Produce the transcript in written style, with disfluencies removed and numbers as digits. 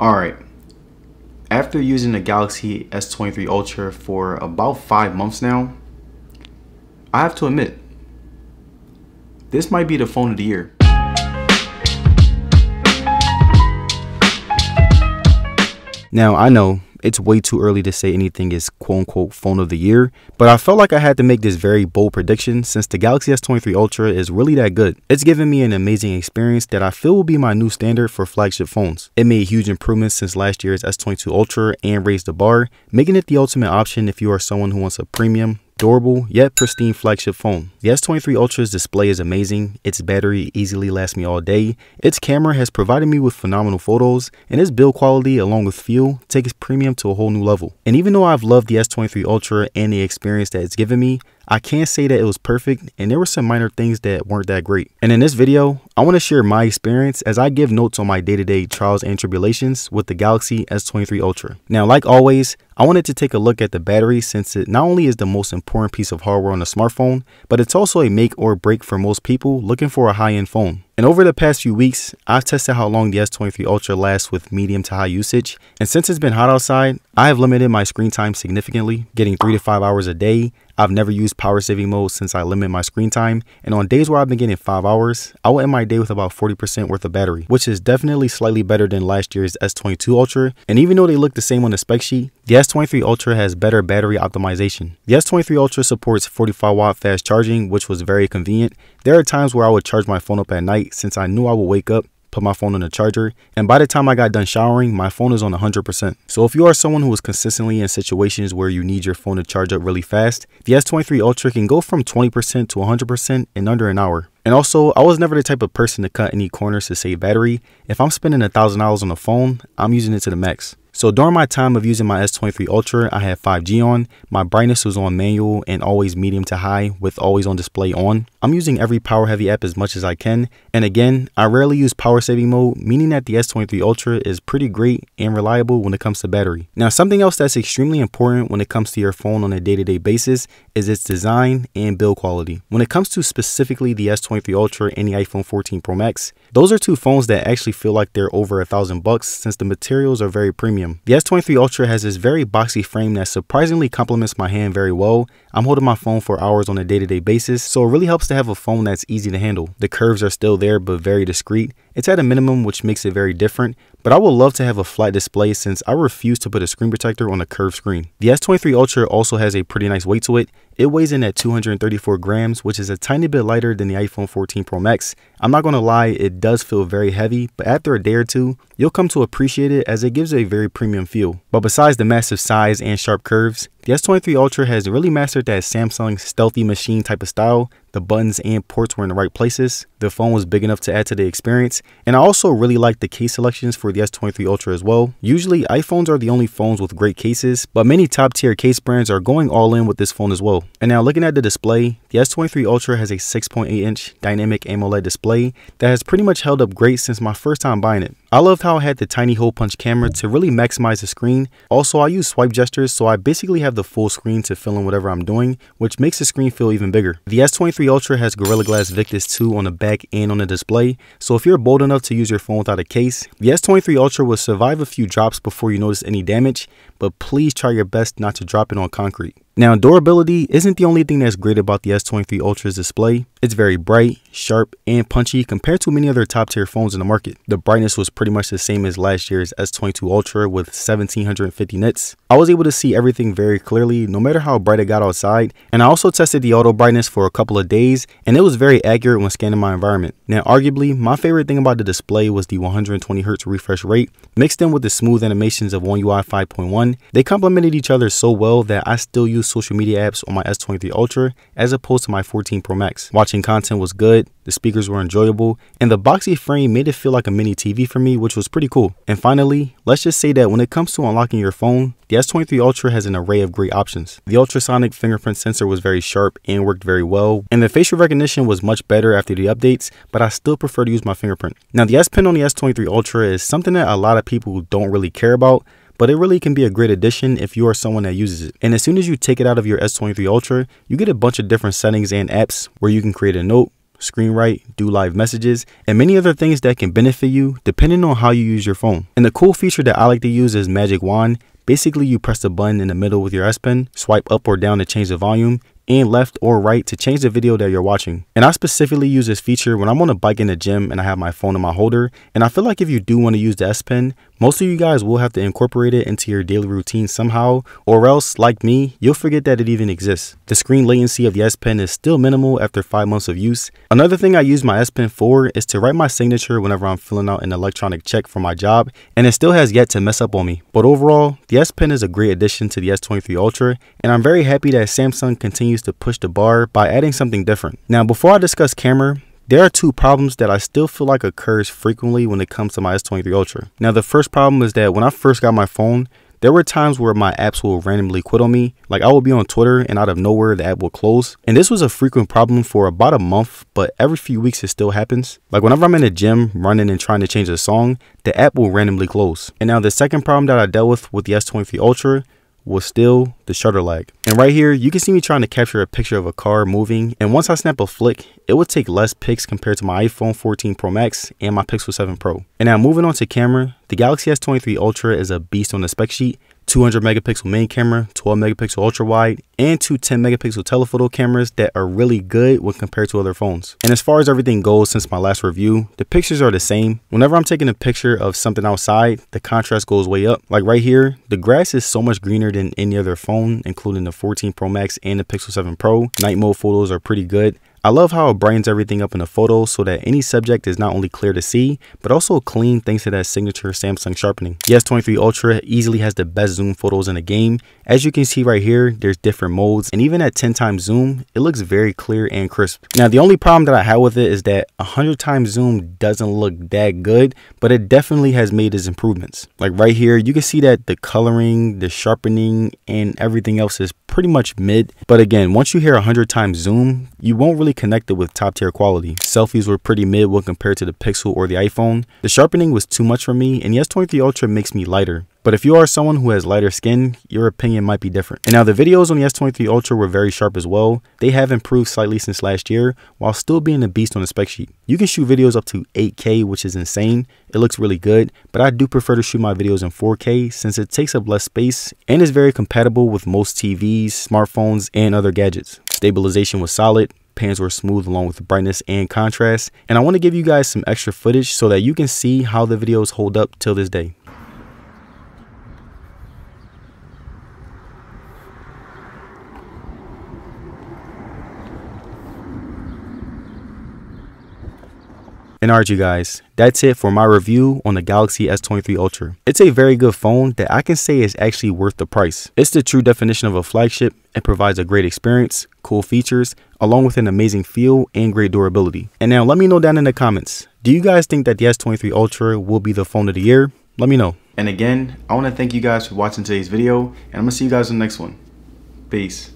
Alright, after using the Galaxy S23 Ultra for about 5 months now, I have to admit, this might be the phone of the year. Now, I know it's way too early to say anything is quote-unquote phone of the year, but I felt like I had to make this very bold prediction since the Galaxy S23 Ultra is really that good. It's given me an amazing experience that I feel will be my new standard for flagship phones. It made huge improvements since last year's S22 Ultra and raised the bar, making it the ultimate option if you are someone who wants a premium, durable, yet pristine flagship phone. The S23 Ultra's display is amazing, its battery easily lasts me all day, its camera has provided me with phenomenal photos, and its build quality along with feel takes premium to a whole new level. And even though I've loved the S23 Ultra and the experience that it's given me, I can't say that it was perfect, and there were some minor things that weren't that great. And in this video, I want to share my experience as I give notes on my day-to-day trials and tribulations with the Galaxy S23 Ultra. Now, like always, I wanted to take a look at the battery since it not only is the most important piece of hardware on a smartphone, but it's also a make or break for most people looking for a high-end phone. And over the past few weeks, I've tested how long the S23 Ultra lasts with medium to high usage, and since it's been hot outside, I have limited my screen time significantly, getting 3 to 5 hours a day. I've never used power saving mode since I limit my screen time, and on days where I've been getting 5 hours, I will end my day with about 40% worth of battery, which is definitely slightly better than last year's S22 Ultra. And even though they look the same on the spec sheet, the S23 Ultra has better battery optimization. The S23 Ultra supports 45 watt fast charging, which was very convenient. There are times where I would charge my phone up at night since I knew I would wake up, put my phone on the charger, and by the time I got done showering, my phone is on 100%. So if you are someone who is consistently in situations where you need your phone to charge up really fast, the S23 Ultra can go from 20% to 100% in under an hour. And also, I was never the type of person to cut any corners to save battery. If I'm spending $1,000 on the phone, I'm using it to the max. So during my time of using my S23 Ultra, I had 5G on, my brightness was on manual and always medium to high with always on display on. I'm using every power heavy app as much as I can, and again, I rarely use power saving mode, meaning that the S23 Ultra is pretty great and reliable when it comes to battery. Now, something else that's extremely important when it comes to your phone on a day-to-day basis is its design and build quality. When it comes to specifically the S23 Ultra and the iPhone 14 Pro Max, those are two phones that actually feel like they're over $1,000 since the materials are very premium. The S23 Ultra has this very boxy frame that surprisingly complements my hand very well. I'm holding my phone for hours on a day-to-day basis, so it really helps to have a phone that's easy to handle. The curves are still there but very discreet. It's at a minimum, which makes it very different, but I would love to have a flat display since I refuse to put a screen protector on a curved screen. The S23 Ultra also has a pretty nice weight to it. It weighs in at 234 grams, which is a tiny bit lighter than the iPhone 14 Pro Max. I'm not going to lie, it does feel very heavy, but after a day or two, you'll come to appreciate it as it gives a very premium feel. But besides the massive size and sharp curves, the S23 Ultra has really mastered that Samsung stealthy machine type of style. The buttons and ports were in the right places. The phone was big enough to add to the experience. And I also really like the case selections for the S23 Ultra as well. Usually iPhones are the only phones with great cases, but many top tier case brands are going all in with this phone as well. And now looking at the display, the S23 Ultra has a 6.8-inch dynamic AMOLED display that has pretty much held up great since my first time buying it. I loved how it had the tiny hole punch camera to really maximize the screen. Also, I use swipe gestures, so I basically have the full screen to fill in whatever I'm doing, which makes the screen feel even bigger. The S23 Ultra has Gorilla Glass Victus 2 on the back and on the display, so if you're bold enough to use your phone without a case, the S23 Ultra will survive a few drops before you notice any damage, but please try your best not to drop it on concrete. Now, durability isn't the only thing that's great about the S23 Ultra's display. It's very bright, sharp, and punchy compared to many other top tier phones in the market. The brightness was pretty much the same as last year's S22 Ultra with 1750 nits. I was able to see everything very clearly no matter how bright it got outside, and I also tested the auto brightness for a couple of days and it was very accurate when scanning my environment. Now, arguably, my favorite thing about the display was the 120Hz refresh rate. Mixed in with the smooth animations of One UI 5.1, they complemented each other so well that I still use social media apps on my S23 Ultra as opposed to my 14 Pro Max. Watching content was good, the speakers were enjoyable, and the boxy frame made it feel like a mini TV for me, which was pretty cool. And finally, let's just say that when it comes to unlocking your phone, the S23 Ultra has an array of great options. The ultrasonic fingerprint sensor was very sharp and worked very well, and the facial recognition was much better after the updates, but I still prefer to use my fingerprint. Now, the S Pen on the S23 Ultra is something that a lot of people don't really care about, but it really can be a great addition if you are someone that uses it. And as soon as you take it out of your S23 Ultra, you get a bunch of different settings and apps where you can create a note, screen write, do live messages, and many other things that can benefit you depending on how you use your phone. And the cool feature that I like to use is Magic Wand. Basically, you press the button in the middle with your S Pen, swipe up or down to change the volume, and left or right to change the video that you're watching. And I specifically use this feature when I'm on a bike in the gym and I have my phone in my holder. And I feel like if you do want to use the S Pen, most of you guys will have to incorporate it into your daily routine somehow, or else, like me, you'll forget that it even exists. The screen latency of the S Pen is still minimal after 5 months of use. Another thing I use my S Pen for is to write my signature whenever I'm filling out an electronic check for my job, and it still has yet to mess up on me. But overall, the S Pen is a great addition to the S23 Ultra, and I'm very happy that Samsung continues to push the bar by adding something different. Now, before I discuss camera, there are two problems that I still feel like occurs frequently when it comes to my S23 Ultra. Now, the first problem is that when I first got my phone, there were times where my apps will randomly quit on me. Like, I will be on Twitter and out of nowhere the app will close. And this was a frequent problem for about a month, but every few weeks it still happens. Like whenever I'm in the gym running and trying to change a song, the app will randomly close. And now the second problem that I dealt with the S23 Ultra was still the shutter lag. And right here, you can see me trying to capture a picture of a car moving, and once I snap a flick, it would take less pics compared to my iPhone 14 Pro Max and my Pixel 7 Pro. And now moving on to camera, the Galaxy S23 Ultra is a beast on the spec sheet. 200 megapixel main camera, 12 megapixel ultra wide, and two 10 megapixel telephoto cameras that are really good when compared to other phones. And as far as everything goes since my last review, the pictures are the same. Whenever I'm taking a picture of something outside, the contrast goes way up. Like right here, the grass is so much greener than any other phone, including the 14 Pro Max and the Pixel 7 Pro. Night mode photos are pretty good. I love how it brightens everything up in the photo so that any subject is not only clear to see, but also clean thanks to that signature Samsung sharpening. The S23 Ultra easily has the best zoom photos in the game. As you can see right here, there's different modes, and even at 10 times zoom, it looks very clear and crisp. Now, the only problem that I have with it is that 100 times zoom doesn't look that good, but it definitely has made its improvements. Like right here, you can see that the coloring, the sharpening, and everything else is pretty much mid. But again, once you hear 100 times zoom, you won't really connect it with top tier quality. Selfies were pretty mid when compared to the Pixel or the iPhone. The sharpening was too much for me, and the S23 Ultra makes me lighter. But if you are someone who has lighter skin, your opinion might be different. And now the videos on the S23 Ultra were very sharp as well. They have improved slightly since last year, while still being a beast on the spec sheet. You can shoot videos up to 8K, which is insane. It looks really good, but I do prefer to shoot my videos in 4K since it takes up less space and is very compatible with most TVs, smartphones, and other gadgets. Stabilization was solid. Pans were smooth along with brightness and contrast. And I want to give you guys some extra footage so that you can see how the videos hold up till this day. And alright you guys, that's it for my review on the Galaxy S23 Ultra. It's a very good phone that I can say is actually worth the price. It's the true definition of a flagship. It provides a great experience, cool features, along with an amazing feel and great durability. And now let me know down in the comments, do you guys think that the S23 Ultra will be the phone of the year? Let me know. And again, I want to thank you guys for watching today's video, and I'm going to see you guys in the next one. Peace.